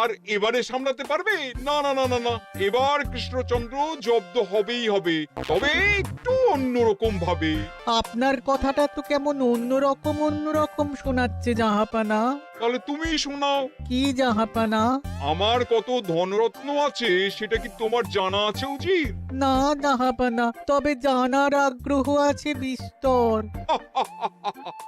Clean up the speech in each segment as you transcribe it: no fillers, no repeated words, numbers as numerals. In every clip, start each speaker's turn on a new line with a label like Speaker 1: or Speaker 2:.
Speaker 1: আর এবারে সামলাতে পারবে? না না না না না, এবার কৃষ্ণচন্দ্র জব্দ হবেই হবে, তবে একটু অন্যরকম ভাবে।
Speaker 2: আপনার কথাটা তো কেমন অন্যরকম শোনাচ্ছে জাহাপানা।
Speaker 1: তাহলে তুমি শোনাও।
Speaker 2: কি জাহাপানা?
Speaker 1: আমার কত ধনরত্ন আছে সেটা কি তোমার জানা আছে উজির?
Speaker 2: না জাহাপানা, তবে জানার আগ্রহ আছে বিস্তর।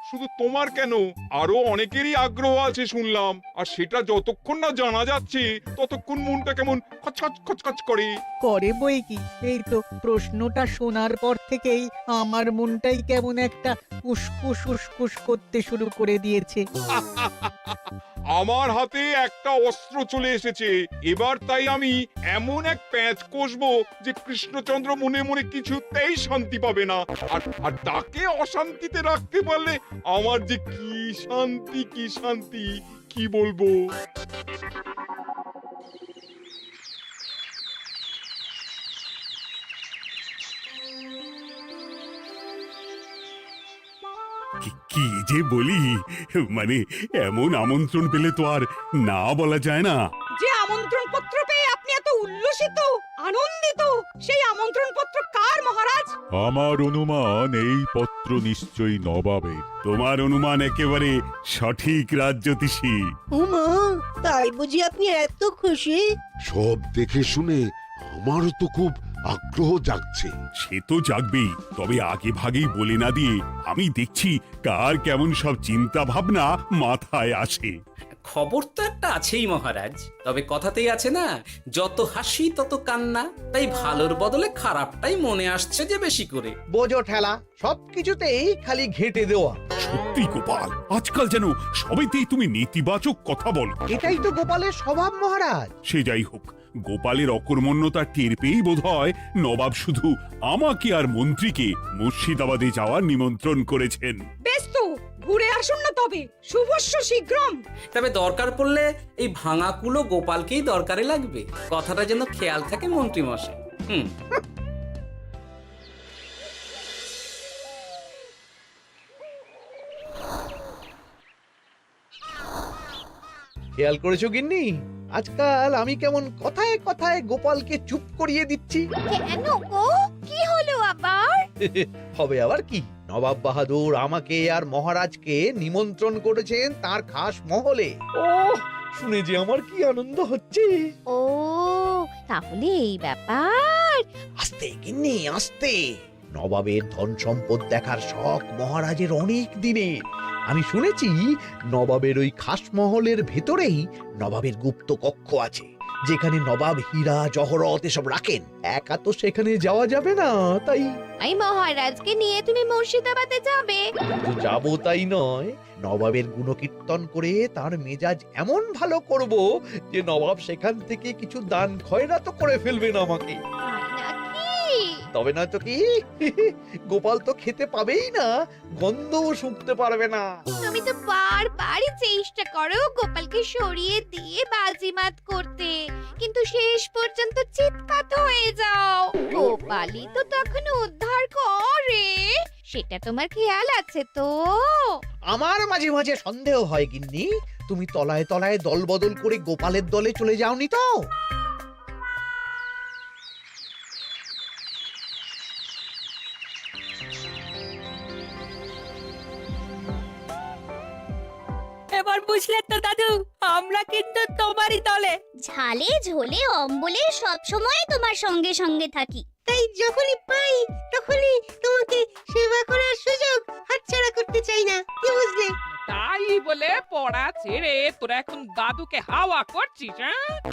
Speaker 1: শুধু তোমার কেন, আরো অনেকেরই আগ্রহ আছে শুনলাম, আর সেটা যতক্ষণ না জানা যাচ্ছে ততক্ষণ মনটা কেমন খচখচ খচখচ করে।
Speaker 2: করে বই কি, এই তো প্রশ্নটা শোনার পর থেকেই আমার মনটাই কেমন একটা উস্কুস উস্কুস করতে শুরু করে দিয়েছে।
Speaker 1: আমার হাতে একটা অস্ত্র চলে এসেছে এবার, তাই আমি এমন এক প্যাঁচ কষবো যে কৃষ্ণচন্দ্র মনে মনে কিছুতেই শান্তি পাবে না। আর তাকে অশান্তিতে রাখতে পারলে আমার যে কি শান্তি কি শান্তি, কি বলবো।
Speaker 3: কি যে বলি, মানে এমন আমন্ত্রণ পেলে তো আর না বলা যায় না।
Speaker 4: যে আমন্ত্রণ পত্র পেয়ে আপনি এত উল্লসিত আনন্দিত, সেই আমন্ত্রণ পত্র কার মহারাজ?
Speaker 5: আমার অনুমান এই পত্র নিশ্চয়ই নবাবের।
Speaker 3: তোমার অনুমান একেবারে সঠিক রাজ্যতীষী।
Speaker 6: উমা, তাই বুঝি আপনি এত খুশি?
Speaker 7: সব দেখে শুনে আমারও তো খুব আগ্রহ জাগছে।
Speaker 3: সে তো জাগবেই, তবে আগে ভাগেই বলে না দিয়ে আমি দেখছি কার কেমন সব চিন্তা ভাবনা মাথায় আসে।
Speaker 8: খবর তো একটা আছেই মহারাজ, তবে কথাতেই আছে না, যত হাসি তত কান্না, তাই ভালোর বদলে খারাপটাই মনে আসছে যে বেশি করে।
Speaker 9: বোঝো ঠেলা, সবকিছুতেই খালি ঘেঁটে দেওয়া।
Speaker 3: সত্যি গোপাল, আজকাল যেন সবেতেই তুমি নেতিবাচক কথা বলো।
Speaker 9: এটাই তো গোপালের স্বভাব মহারাজ।
Speaker 3: সে যাই হোক, গোপালের অকর্মণ্যতা টের পেয়েই বোধ হয় নবাব শুধু আমাকে আর মন্ত্রীকে মুর্শিদাবাদে যাওয়ার নিমন্ত্রণ করেছেন।
Speaker 4: বেশ তো, ঘুরে আসুন না তবে, শুভস্য শীঘ্রম।
Speaker 8: তবে দরকার পড়লে এই ভাঙা কুলো গোপালকেই দরকারে লাগবে, কথাটা যেন খেয়াল থাকে মন্ত্রী মশাই।
Speaker 9: খেয়াল করেছো গিন্নি, আজকাল আমি কেমন কথায় কথায় গোপালকে চুপ করিয়ে দিচ্ছি।
Speaker 10: কেন গো, কি হলো আবার?
Speaker 9: হবে আবার কি, নবাব বাহাদুর আমাকে আর মহারাজকে নিমন্ত্রণ করেছেন তার খাস মহলে। ও শুনে যে আমার কি আনন্দ হচ্ছে।
Speaker 10: ও, তাহলে এই ব্যাপার।
Speaker 9: আস্তে গিন্নি আস্তে, নবাবের ধন সম্পদ দেখার শখ মহারাজের অনেক দিনের। আমি শুনেছি নবাবের ওই খাস মহলের ভেতরেই নবাবের গুপ্ত কক্ষ আছে, যেখানে নবাব হীরা জহরত এসব রাখেন। একা তো সেখানে যাওয়া যাবে না, তাই
Speaker 10: এই মহারাজকে নিয়ে তুমি মুর্শিদাবাদে যাবে?
Speaker 9: শুধু যাবো তাই নয়, নবাবের গুণকীর্তন করে তার মেজাজ এমন ভালো করব যে নবাব সেখান থেকে কিছু দান খয়রাত করে ফেলবেন আমাকে।
Speaker 10: তাই নাকি?
Speaker 9: তবে নয় তো কি, গোপাল তো খেতে পাবেই না, গন্ধও শুঁকতে পারবে না।
Speaker 10: তুমি তো বারবারই চেষ্টা করো গোপালকে সরিয়ে দিয়ে বাজিমাত করতে, কিন্তু শেষ পর্যন্ত চিৎপাত হয়ে যাও। গোপালই তো তখন উদ্ধার করে, সেটা তোমার খেয়াল আছে তো?
Speaker 9: আমার মাঝে মাঝে সন্দেহ হয় গিন্নি, তুমি তলায় তলায় দল বদল করে গোপালের দলে চলে যাওনি তো?
Speaker 4: এবার বুঝলে তো দাদু, আমরা কিন্তু তোমারই দলে।
Speaker 10: ঝালে ঝোলে অম্বলে সব সময় তোমার সঙ্গে সঙ্গে থাকি।
Speaker 6: তাই যখনই পাই তখনই তোমাকে সেবা করার সুযোগ হাতছাড়া করতে চাই না, কি বুঝলে?
Speaker 4: তাই বলে পড়া ছেড়ে তোরা এখন দাদুকে হাওয়া করছিস?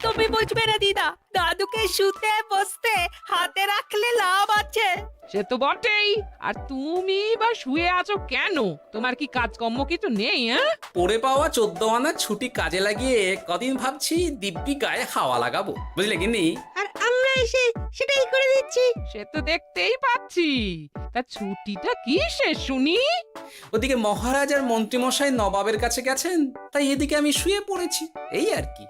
Speaker 4: তুমি বুঝবে না দিদা, দাদুকে শুতে বসতে হাতে রাখলে লাভ আছে। সে তো বটেই, আর তুমি বা শুয়ে আছো কেন? তোমার কি কাজকর্ম কিছু নেই?
Speaker 8: পড়ে পাওয়া 14 আনা ছুটি কাজে লাগিয়ে কদিন ভাবছি দিব্যি গায়ে হাওয়া লাগাবো, বুঝলে গিন্নি?
Speaker 6: আর আমরা এসে সেটাই করে দিচ্ছি।
Speaker 4: সে তো দেখতেই পাচ্ছি, তা ছুটিটা কি শেষ শুনি?
Speaker 8: ওদিকে মহারাজ আর মন্ত্রীমশাই নবাবের কাছে গেছেন, তাই এদিকে আমি শুয়ে পড়েছি, এই আর কি।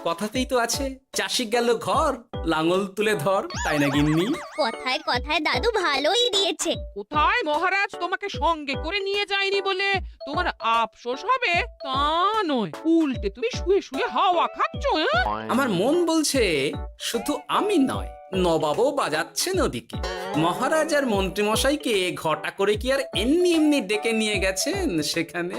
Speaker 8: কথাতেই তো আছে, চাষি গেল ঘর, লাঙল তুলে ধর, তাই না গিন্নি?
Speaker 10: কথায় কথায় দাদু ভালোই দিয়েছে।
Speaker 4: কোথায় মহারাজ তোমাকে সঙ্গে করে নিয়ে যায়নি বলে তোমার আফসোস হবে তা নয়, উল্টে তুমি শুয়ে শুয়ে হাওয়া খাচ্ছ।
Speaker 8: আমার মন বলছে শুধু আমি নয়, নবাবও বাজাচ্ছেন ওদিকে। মহারাজ আর মন্ত্রীমশাইকে ঘটা করে কি আর এমনি এমনি ডেকে নিয়ে গেছেন সেখানে?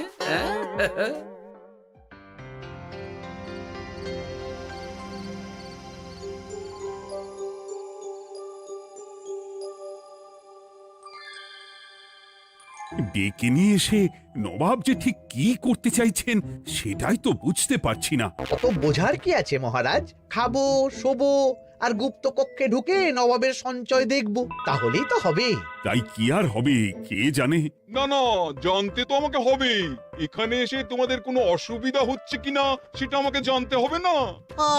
Speaker 3: ডেকে নিয়ে এসে নবাব যে ঠিক কি করতে চাইছেন সেটাই তো বুঝতে পারছি না।
Speaker 9: অত বোঝার কি আছে মহারাজ? খাবো, শোবো আর গুপ্ত কক্ষে ঢুকে নবাবের সঞ্চয় দেখব, তাহলেই তো হবে।
Speaker 3: তাই কি আর হবে কে জানে।
Speaker 1: না না, জানতে তো আমাকে হবে। এখানে এসে তোমাদের কোনো অসুবিধা হচ্ছে কিনা সেটা আমাকে জানতে হবে না?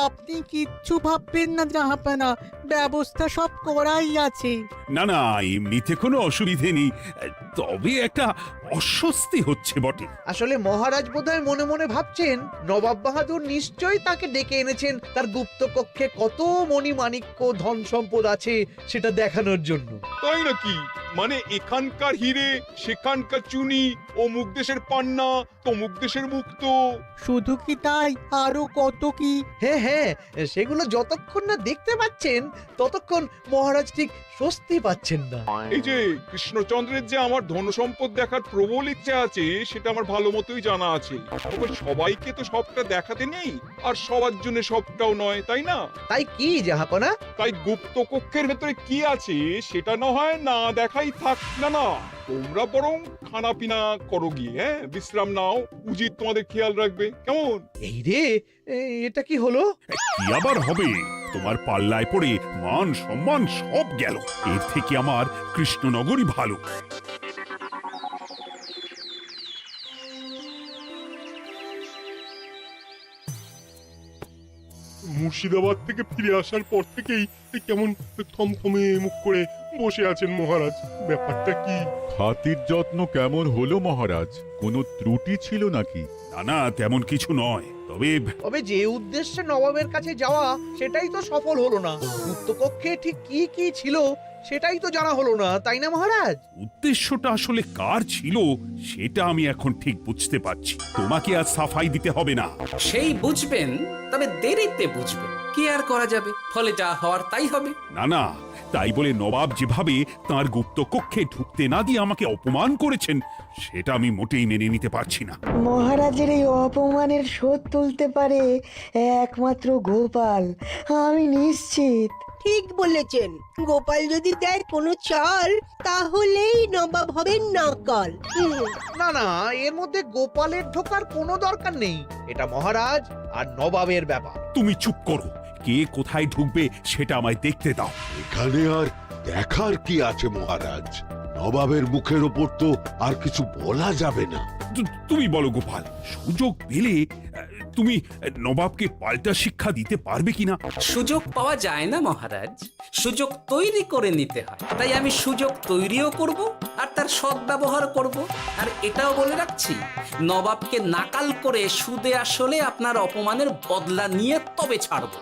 Speaker 2: আপনি কিচ্ছু ভাববেন না জাহাপানা, ব্যবস্থা সব করাই আছে।
Speaker 3: না না, এমনিতে কোনো অসুবিধে নেই, তবে একটা অস্বস্তি হচ্ছে বটে।
Speaker 9: আসলে মহারাজ বোধহয় মনে মনে ভাবছেন নবাব বাহাদুর নিশ্চয়ই তাকে ডেকে এনেছেন তার গুপ্ত কক্ষে কত মণিমাণিক্য ধন সম্পদ আছে সেটা দেখানোর জন্য।
Speaker 1: তাই নাকি? মানে এখানকার হিরে সেখানকার চুনি, অমুক দেশের পান্না তমুক দেশের মুক্ত।
Speaker 2: শুধু কি তাই, আরো কত কি।
Speaker 9: হ্যাঁ হ্যাঁ, সেগুলো যতক্ষণ না দেখতে পাচ্ছেন ততক্ষণ মহারাজ ঠিক স্বস্তি পাচ্ছেন না।
Speaker 1: এই যে কৃষ্ণচন্দ্রের যে আমার ধন সম্পদ দেখার প্রবল ইচ্ছে আছে সেটা আমার ভালো মতোই জানা আছে। তবে সবাইকে তো সবটা দেখাতে নেই, আর সবার জন্য সবটাও নয়, তাই না?
Speaker 9: তাই কি জাহাপনা?
Speaker 1: তাই গুপ্ত কক্ষের ভেতরে কি আছে সেটা না হয় না দেখাই থাক। না না, তোমরা বরং খানা পিনা করো গিয়ে, হ্যাঁ, বিশ্রাম নাও। উজিত তোমাদের খেয়াল রাখবে, কেমন?
Speaker 9: এই রে, এটা কি হলো?
Speaker 3: কি আবার হবে? তোমার পাল্লায় পড়ে মান সম্মান সব গেল। এর থেকে আমার কৃষ্ণনগরই ভালো।
Speaker 5: মুর্শিদাবাদ থেকে ফিরে আসার পর থেকেই কেমন থমথমে মুখ করে বসে আছেন মহারাজ। ব্যাপারটা কি? হাতির যত্ন কেমন হলো মহারাজ? কোনো ত্রুটি ছিল নাকি?
Speaker 3: না না, তেমন কিছু নয়, তবে
Speaker 9: তবে যে উদ্দেশ্যে নবাবের কাছে যাওয়া সেটাই তো সফল হলো না। গুপ্ত কক্ষে ঠিক কি কি ছিল সেটাই তো জানা হলো না, তাই না মহারাজ?
Speaker 3: উদ্দেশ্যটা আসলে কার ছিল সেটা আমি এখন ঠিক বুঝতে পারছি। তোমাকে আর সাফাই দিতে হবে না।
Speaker 8: সেই বুঝবেন, তবে দেরিতে বুঝবেন। কি আর করা যাবে, ফলে যা হওয়ার তাই হবে।
Speaker 3: না না, তাই বলে নবাব যেভাবে তার গুপ্ত কক্ষে ঢুকতে না দিয়ে আমাকে অপমান করেছেন সেটা আমি মোটেই মেনে নিতে পারছি না।
Speaker 11: মহারাজের এই অপমানের শোধ তুলতে পারে একমাত্র গোপাল, আমি নিশ্চিত।
Speaker 6: ঠিক বলেছেন, গোপাল যদি দেয় কোনো চাল তাহলেই নবাব হবেন নকল।
Speaker 9: না না, এর মধ্যে গোপালের ঢোকার কোনো দরকার নেই। এটা মহারাজ আর নবাবের ব্যাপার।
Speaker 3: তুমি চুপ করো, কে কোথায় ঢুকবে সেটা আমায় দেখতে দাও।
Speaker 7: এখানে আর দেখার কি আছে মহারাজ? নবাবের মুখের ওপর তো আর কিছু বলা যাবে না।
Speaker 3: তুমি বলো গোপাল, সুযোগ পেলে তুমি নবাবকে পাল্টা শিক্ষা দিতে পারবে কিনা?
Speaker 8: সুযোগ পাওয়া যায় না মহারাজ, সুযোগ তৈরি করে নিতে হয়। তাই আমি সুযোগ তৈরিও করব আর তার সদ্ব্যবহার করব। আর এটাও বলে রাখছি, নবাবকে নাকাল করে সুদে আসলে আপনার অপমানের বদলা নিয়ে তবে ছাড়ব।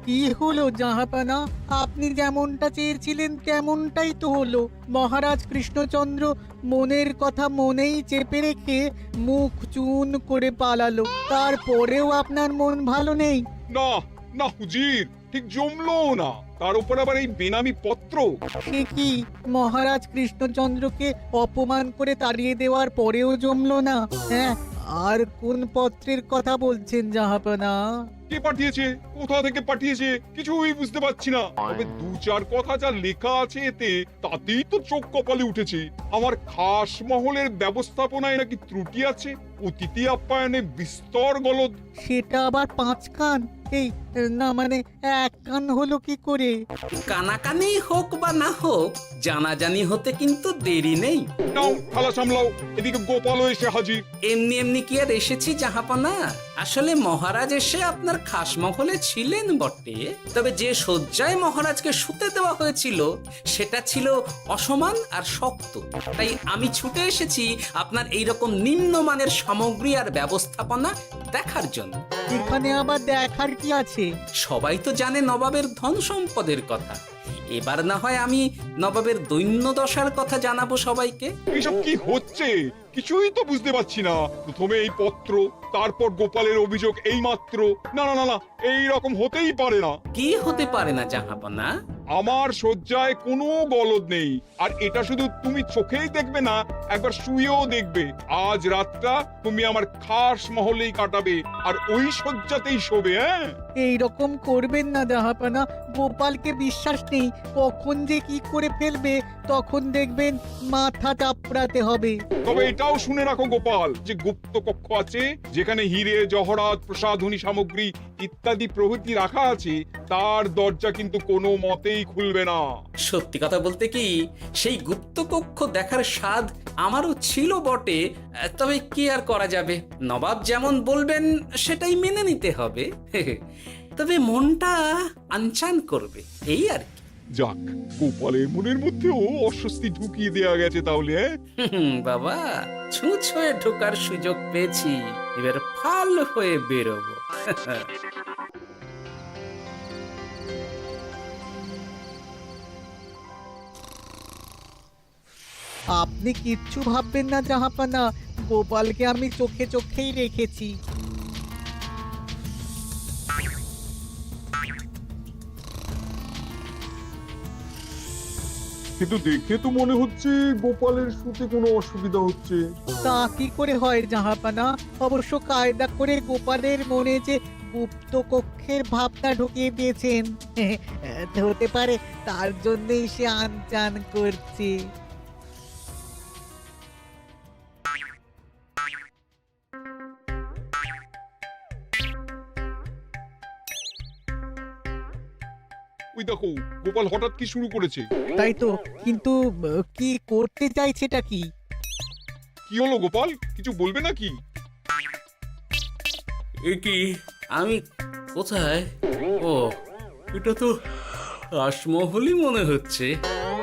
Speaker 2: কি হলো জাহাপানা, আপনি যেমনটা চেয়েছিলেন তেমনটাই তো হলো। মহারাজ কৃষ্ণচন্দ্র মনের কথা মনেই চেপে রেখে মুখ চুন করে পালালো, তারপরেও আপনার মন ভালো নেই?
Speaker 1: না না হুজির, ঠিক জমলো না। তার উপর আবার এই বেনামি পত্র।
Speaker 2: সে কি, মহারাজ কৃষ্ণচন্দ্রকে অপমান করে তাড়িয়ে দেওয়ার পরেও জমলো না? হ্যাঁ, আর কোন পত্রের কথা বলছেন জাহাপানা?
Speaker 1: কে পাঠিয়েছে, কোথা থেকে পাঠিয়েছে কিছুই বুঝতে পারছি না। তবে দু চার কথা যা লেখা আছে এতে, তাতেই তো চোখ কপালে উঠেছে। আমার খাস মহলের ব্যবস্থাপনায় নাকি ত্রুটি আছে, অতিথি আপ্যায়নে বিস্তর গলদ।
Speaker 2: সেটা আবার 5 কান? এই না, মানে 1 কান হলো কি করে?
Speaker 8: কানাকানি হোক বা না হোক, জানাজানি হতে কিন্তু দেরি নেই।
Speaker 1: নাও থালা সামলাও, এদিকে গোপালও এসে হাজির।
Speaker 8: এমনি এমনি কি আর এসেছি জাহাপনা? আসলে মহারাজ এসে আপনার খাসমহলে ছিলেন বটে, তবে যে শয্যায় মহারাজকে শুতে দেওয়া হয়েছিল সেটা ছিল অসমান আর শক্ত। তাই আমি ছুটে এসেছি আপনার এইরকম নিম্নমানের সামগ্রী আর ব্যবস্থাপনা দেখার জন্য।
Speaker 2: এখানে আবার দেখার কি আছে?
Speaker 8: সবাই তো জানে নবাবের ধন সম্পদের কথা, এবার না হয় আমি নবাবের দৈন্য দশার কথা জানাবো সবাইকে।
Speaker 1: এসব কি হচ্ছে কিছুই তো বুঝতে পারছি না। প্রথমে এই পত্র, তারপর গোপালের অভিযোগ এই মাত্র। না না না না, এই রকম হতেই পারে না।
Speaker 8: কি হতে পারে না জাহাপনা?
Speaker 1: আমার শয্যায় কোনো গলদ নেই, আর এটা শুধু তুমি চোখেই দেখবে না, একবার শুয়েও দেখবে। আজ রাতটা তুমি আমার খাস মহলেই কাটাবে, আর ওই শয্যাতেই শোবে। হ্যাঁ,
Speaker 2: এই রকম করবেন না জাহাপানা, গোপালকে বিশ্বাস নেই, কখন যে কি করে ফেলবে তখন দেখবেন মাথা চাপড়াতে হবে।
Speaker 1: তবে এটাও শুনে রাখো গোপাল, যে গুপ্ত কক্ষ আছে যেখানে হিরে জহরাত প্রসাধনী সামগ্রী ইত্যাদি প্রভৃতি রাখা আছে, তার দরজা কিন্তু কোনো মতেই খুলবে না।
Speaker 8: সত্যি কথা বলতে কি, সেই গুপ্তকক্ষ দেখার স্বাদ আমারও ছিল বটে, তবে কি আর করা যাবে, নবাব যেমন বলবেন সেটাই মেনে নিতে হবে। তবে মনটা আনচান করবে, এই আর কি।
Speaker 1: যাক, গোপালের মনের মধ্যেও অস্বস্তি ঢুকিয়ে দেয়া গেছে তাহলে।
Speaker 8: বাবা, ছুঁচ হয়ে ঢোকার সুযোগ পেয়েছি, এবার ফাল হয়ে বেরোবো।
Speaker 2: আপনি কিচ্ছু ভাববেন না জাহাপানা, গোপালকে আমি চোখে চোখেই রেখেছি।
Speaker 1: কিন্তু দেখে তো মনে হচ্ছে গোপালের শুতে কোনো অসুবিধা হচ্ছে।
Speaker 2: তা কি করে হয় জাহাপানা? অবশ্য কায়দা করে গোপালের মনে যে গুপ্ত কক্ষের ভাবনা ঢুকিয়ে দিয়েছেন, হতে পারে তার জন্যই সে আনচান করছে।
Speaker 1: ওই দেখো, গোপাল হঠাৎ কি শুরু করেছে।
Speaker 2: তাই তো, কিন্তু কি করতে চাইছেটা কি?
Speaker 1: কি হলো গোপাল, কিছু বলবে নাকি?
Speaker 8: এ কি, আমি কোথায়? ও, এটা তো রাসমহলই মনে হচ্ছে।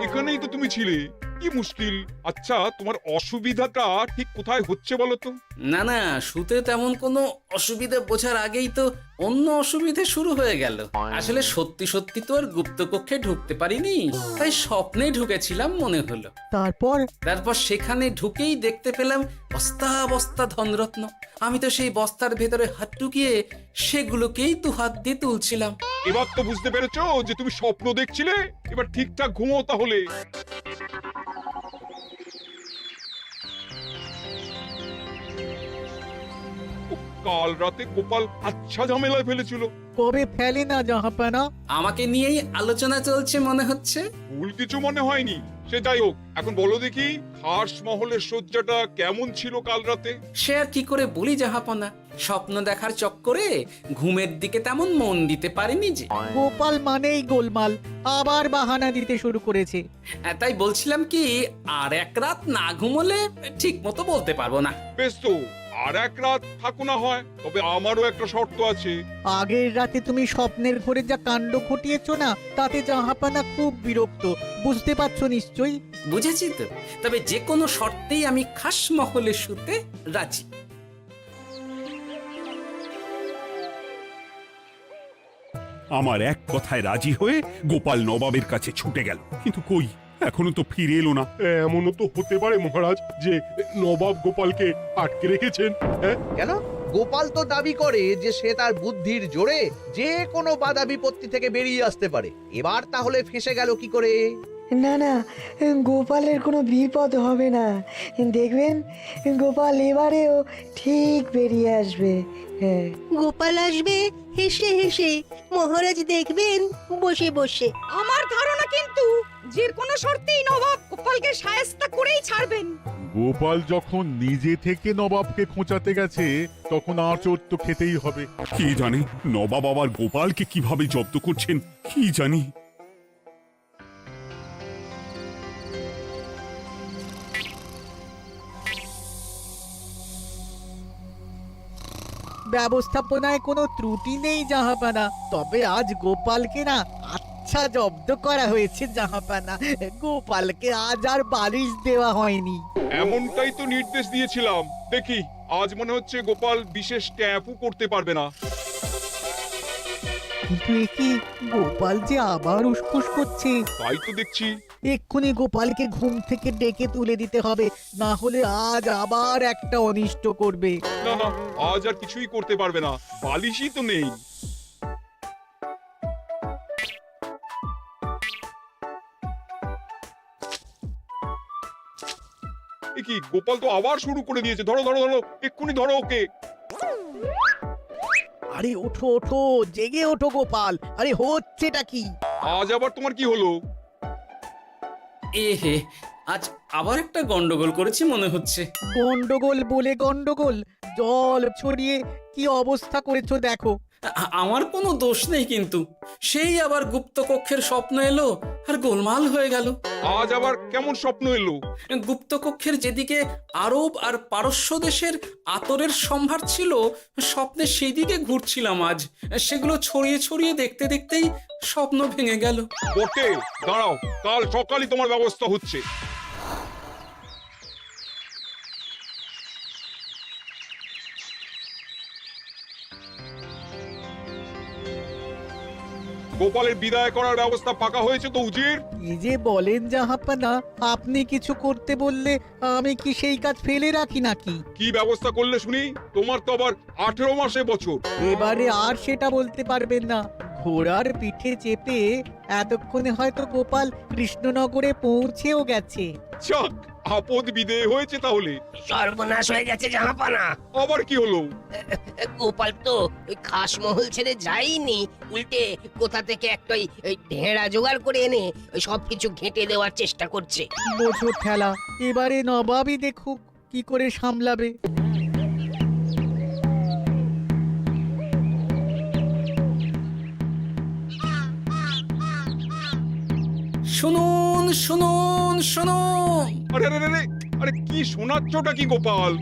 Speaker 1: এখানেই তো তুমি ছিলে, কি মুশকিল। আচ্ছা, তোমার অসুবিধাটা ঠিক কোথায় হচ্ছে বলো তো?
Speaker 8: না না, শুতে তেমন কোনো অসুবিধা বোঝার আগেই তো অন্য অসুবিধে শুরু হয়ে গেল। আসলে সত্যি সত্যি তো আর গুপ্তকক্ষে ঢুকতে পারিনি, তাই স্বপ্নে ঢুকেছিলাম মনে হলো।
Speaker 2: তারপর
Speaker 8: সেখানে ঢুকেই দেখতে পেলাম বস্তা বস্তা ধনরত্ন। আমি তো সেই বস্তার ভেতরে হাত ঢুকিয়ে সেগুলোকেই দু হাত দিয়ে তুলছিলাম।
Speaker 1: এবার তো বুঝতে পেরেছো যে তুমি স্বপ্ন দেখছিলে। এবার ঠিকঠাক ঘুমো তাহলে। কাল রাতে গোপাল আচ্ছা ঝামেলায় ফেলেছিল।
Speaker 2: কবে ফেলে না জাহাপানা?
Speaker 8: আমাকে নিয়েই আলোচনা চলছে মনে হচ্ছে।
Speaker 1: ভুল কিছু মনে হয়নি, সে যাই হোক। এখন বলো দেখি, খাস মহলের শয্যাটা কেমন ছিল কাল রাতে?
Speaker 8: সে আর কি করে বলি জাহাপনা, স্বপ্ন দেখার চক্করে ঘুমের দিকে তেমন মন দিতে পারিনি যে।
Speaker 2: গোপাল মানেই গোলমাল, আবার বাহানা দিতে শুরু করেছে।
Speaker 8: তাই বলছিলাম কি, আর এক রাত না ঘুমোলে ঠিক মতো বলতে পারবো না।
Speaker 1: বেশ তো, আর এক রাত থাকো না হয়, তবে আমারও একটা শর্ত আছে।
Speaker 2: আগের রাতে তুমি স্বপ্নের ঘরে যা কাণ্ড ঘটিয়েছো না, তাতে জাহাপানা খুব বিরক্ত, বুঝতে পারছো নিশ্চয়ই।
Speaker 8: বুঝেছি তো, তবে যে কোনো শর্তেই আমি খাস মহলে শুতে রাজি।
Speaker 3: আমার এক কথায় রাজি হয়ে গোপাল নবাবের কাছে ছুটে গেল, কিন্তু কই, এখনো তো ফিরে এলো না।
Speaker 5: এমনও তো হতে পারে মহারাজ যে নবাব গোপালকে আটকে রেখেছেন। হ্যাঁ,
Speaker 9: কেন? গোপাল তো দাবি করে যে সে তার বুদ্ধির জোরে যে কোনো বাধা বিপত্তি থেকে বেরিয়ে আসতে পারে। এবার তাহলে ফেঁসে গেল কি করে?
Speaker 11: না না, গোপালের কোনো বিপদ হবে না, দেখবেন গোপাল এবারেও ঠিক বেরিয়ে আসবে। হ্যাঁ,
Speaker 6: গোপাল আসবে হেসে হেসে, মহারাজ দেখবেন বসে বসে।
Speaker 4: আমার ধারণা কিন্তু যে কোনো শর্তেই নবাব গোপালকে শায়েস্তা করেই ছাড়বেন।
Speaker 5: গোপাল যখন নিজে থেকে নবাবকে খোঁচাতে গেছে, তখন আঁচড় তো খেতেই হবে।
Speaker 3: কি জানে নবাব আবার গোপালকে কিভাবে জব্দ করছেন, কি জানি।
Speaker 2: ব্যবস্থাপনায় কোনো ত্রুটি নেই জাহাপানা, তবে আজ গোপালকে না আচ্ছা জব্দ করা হয়েছে জাহাপানা। গোপালকে আজ আর বালিশ দেওয়া হয়নি।
Speaker 1: এমনটাই তো নির্দেশ দিয়েছিলাম। দেখি আজ মনে হচ্ছে গোপাল বিশেষ ট্যাপও করতে পারবে না।
Speaker 2: কিন্তু একে গোপাল যে আবার উসখুস করছে।
Speaker 1: তাই তো দেখছি।
Speaker 2: এক্ষুনি গোপালকে ঘুম থেকে ডেকে তুলে দিতে হবে, না হলে আজ আবার একটা অনিষ্ট করবে।
Speaker 1: না না, আজ আর কিছুই করতে পারবে না, বালিশই তো নেই। এ কি, গোপাল তো আবার শুরু করে দিয়েছে। ধরো ধরো ধরো, এক্ষুনি ধরো ওকে।
Speaker 2: আরে ওঠো ওঠো, জেগে ওঠো গোপাল। আরে হচ্ছেটা কি?
Speaker 1: আজ আবার তোমার কি হলো?
Speaker 8: এ হে, আজ আবার একটা গন্ডগোল করেছি মনে হচ্ছে।
Speaker 2: গন্ডগোল বলে গন্ডগোল, জল ছড়িয়ে কি অবস্থা করেছো দেখো।
Speaker 8: আমার কোনো দোষ নেই, কিন্তু সেই আবার গুপ্তকক্ষের স্বপ্ন এলো আর গোলমাল হয়ে গেল।
Speaker 1: আজ আবার কেমন স্বপ্ন এলো?
Speaker 8: গুপ্তকক্ষের যেদিকে আরব আর পারস্য দেশের আতরের সম্ভার ছিল, স্বপ্নে সেদিকে ঘুরছিলাম আজ। সেগুলো ছড়িয়ে ছড়িয়ে দেখতে দেখতেই স্বপ্ন ভেঙে গেল।
Speaker 1: বটে, দাঁড়াও, কাল সকালই তোমার ব্যবস্থা হচ্ছে। গোপালের বিদায় করার ব্যবস্থা পাকা হয়েছে তো উজির?
Speaker 2: কি যে বলেন জাহাপানা, আপনি কিছু করতে বললে আমি কি সেই কাজ ফেলে রাখি নাকি?
Speaker 1: কি ব্যবস্থা করলে শুনি? তোমার তো আবার 18 মাসে বছর।
Speaker 2: এবারে আর সেটা বলতে পারবেন না। ঘোড়ার পিঠে চেপে এতক্ষণে হয়তো গোপাল কৃষ্ণনগরে পৌঁছেও গেছে।
Speaker 1: যাক, আপদ বিদেয় হয়েছে তাহলে।
Speaker 6: সর্বনাশ হয়ে গেছে জাহাপানা।
Speaker 1: আবার কি হলো?
Speaker 6: গোপাল তো ওই খাসমহল ছেড়ে যায়নি, উল্টে কোথা থেকে একটা ওই ঢেঁড়া জোগাড় করে এনে ওই সবকিছু ঘেঁটে দেওয়ার চেষ্টা করছে।
Speaker 2: বোঝো ঠেলা, এবারে নবাবই দেখুক কি করে সামলাবে।
Speaker 8: শুনুন শুনুন শুনুন,
Speaker 1: আরে আরে আরে, আরে কি শোনাচ্ছটা কি গোপাল?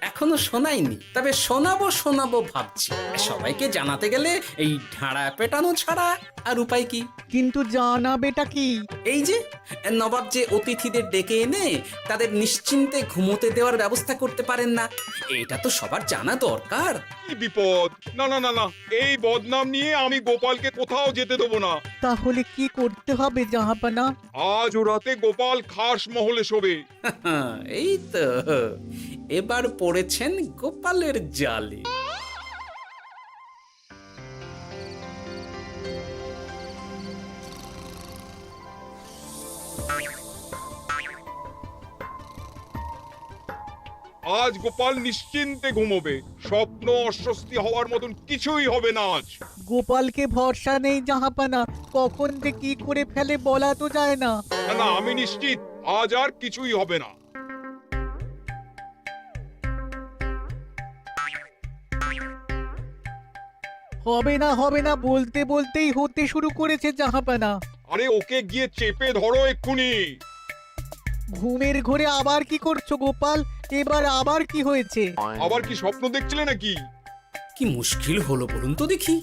Speaker 8: এখনো শোনাইনি, তবে শোনাবো শোনাবো ভাবছি। সবাইকে জানাতে গেলে এই ঢাড়া পেটানো ছাড়া আর উপায় কি?
Speaker 2: কিন্তু জানাবেটা কি?
Speaker 8: এই যে নবাব যে অতিথিদের ডেকে এনে তাদের নিশ্চিন্তে ঘুমোতে দেওয়ার ব্যবস্থা করতে পারেন না, এটা তো সবার জানা দরকার।
Speaker 1: কি বিপদ! না না না না, এই বদনাম নিয়ে আমি গোপালকে কোথাও যেতে দেবো না।
Speaker 2: তাহলে কি করতে হবে জাহাপানা?
Speaker 1: আজ ও রাতে গোপাল খাস মহলে শোবে।
Speaker 8: এই তো এবার পড়েছেন গোপালের জালে।
Speaker 1: আজ গোপাল নিশ্চিন্তে ঘুমোবে। স্বপ্ন অস্বস্তি হওয়ার মতন কিছুই হবে না আজ।
Speaker 2: গোপালকে ভরসা নেই জাহাপানা, কখন যে কি করে ফেলে বলা তো যায় না।
Speaker 1: না না, আমি নিশ্চিত আজ আর কিছুই হবে না।
Speaker 2: হবে না বলতে বলতেই হতে শুরু করেছে জাহাপানা।
Speaker 1: আরে ওকে গিয়ে চেপে ধরো এক্ষুনি।
Speaker 2: ঘুমের ঘোরে আবার কি করছো গোপাল? এবার আবার কি হয়েছে?
Speaker 1: আবার কি স্বপ্ন দেখছিলে নাকি?
Speaker 8: কি মুশকিল হলো বলুন তো দেখি।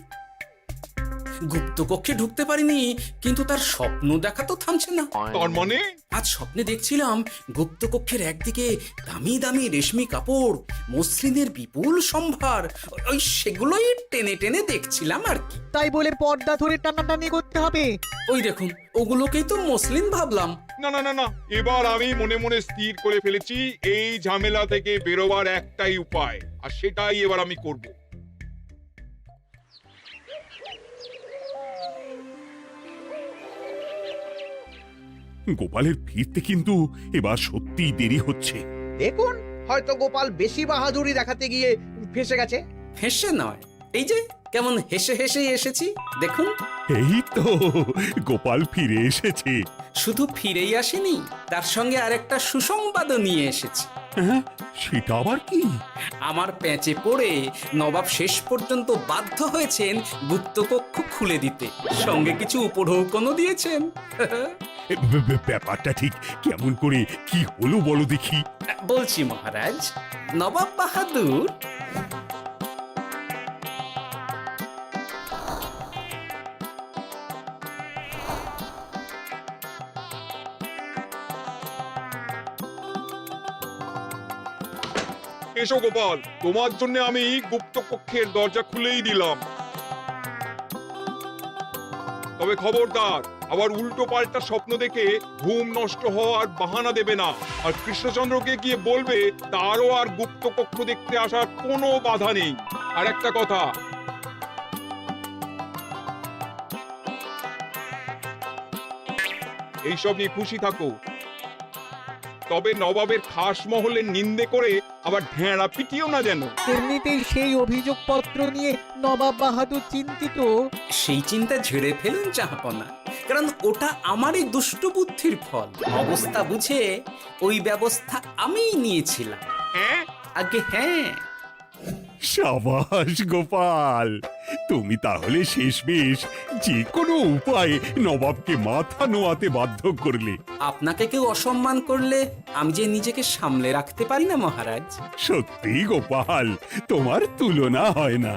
Speaker 8: গুপ্তকক্ষে ঢুকতে পারিনি, কিন্তু তার স্বপ্ন দেখা তো থামছে না।
Speaker 1: তার মানে?
Speaker 8: আজ স্বপ্নে দেখছিলাম গুপ্তকক্ষের একদিকে দামি দামি রেশমি কাপড়, মসলিনের বিপুল সম্ভার, ওই সেগুলোই টেনে টেনে দেখছিলাম আর কি।
Speaker 2: তাই বলে পর্দা ধরে টানাটানি করতে হবে?
Speaker 8: ওই দেখুন, ওগুলোকেই তো মসলিন ভাবলাম।
Speaker 1: না না না না, এবার আমি মনে মনে স্থির করে ফেলেছি এই ঝামেলা থেকে বেরোবার একটাই উপায়, আর সেটাই এবার আমি করব।
Speaker 3: গোপালের ফিরতে কিন্তু এবার সত্যিই দেরি হচ্ছে।
Speaker 9: দেখুন, হয়তো গোপাল বেশি বাহাদুরি দেখাতে গিয়ে ফেসে গেছে।
Speaker 8: হেসে নয়, এই যে কেমন হেসে হেসে এসেছি দেখুন।
Speaker 3: এই তো গোপাল ফিরে এসেছে।
Speaker 8: শুধু ফিরেই আসেনি, তার সঙ্গে আরেকটা সুসংবাদও নিয়ে এসেছি।
Speaker 3: হ্যাঁ, সেটা আবার কি?
Speaker 8: আমার প্যাঁচে পড়ে নবাব শেষ পর্যন্ত বাধ্য হয়েছেন গুপ্তকক্ষ খুলে দিতে, সঙ্গে কিছু উপঢৌকনও দিয়েছেন।
Speaker 3: ব্যাপারটা ঠিক কেমন করে কি হলো বলো দেখি।
Speaker 8: বলছি মহারাজ, নবাব বাহাদুর
Speaker 1: এসো গোপাল, তোমার জন্য আমি গুপ্ত কক্ষের দরজা খুলেই দিলাম। তবে খবরদার, আবার উল্টো পাল্টা স্বপ্ন দেখে ঘুম নষ্ট হওয়ার বাহানা দেবে না। আর কৃষ্ণচন্দ্রকে গিয়ে বলবে তারও আর গুপ্ত কক্ষ দেখতে আসার কোনো বাধা নেই। আর একটা কথা, এইসব নিয়ে খুশি থাকো, তবে নবাবের খাস মহলের নিন্দে করে আবার ঢেঁড়া পিটিও না যেন।
Speaker 2: এমনিতেই সেই অভিযোগপত্র নিয়ে নবাব বাহাদুর চিন্তিত।
Speaker 8: সেই চিন্তা ঝেড়ে ফেলুন জাহাপনা, কারণ ওটা আমারই দুষ্ট বুদ্ধির ফল। অবস্থা বুঝে ওই ব্যবস্থা আমিই নিয়েছিলাম।
Speaker 1: হ্যাঁ,
Speaker 8: আগে হ্যাঁ।
Speaker 3: সাবাস গোপাল, তুমি তাহলে শেষমেশ যে কোনো উপায়ে নবাবকে মাথা নোয়াতে বাধ্য করলে।
Speaker 8: আপনাকে কেউ অসম্মান করলে আমি যে নিজেকে সামলে রাখতে পারি না মহারাজ।
Speaker 3: সত্যি গোপাল, তোমার তুলনা হয় না।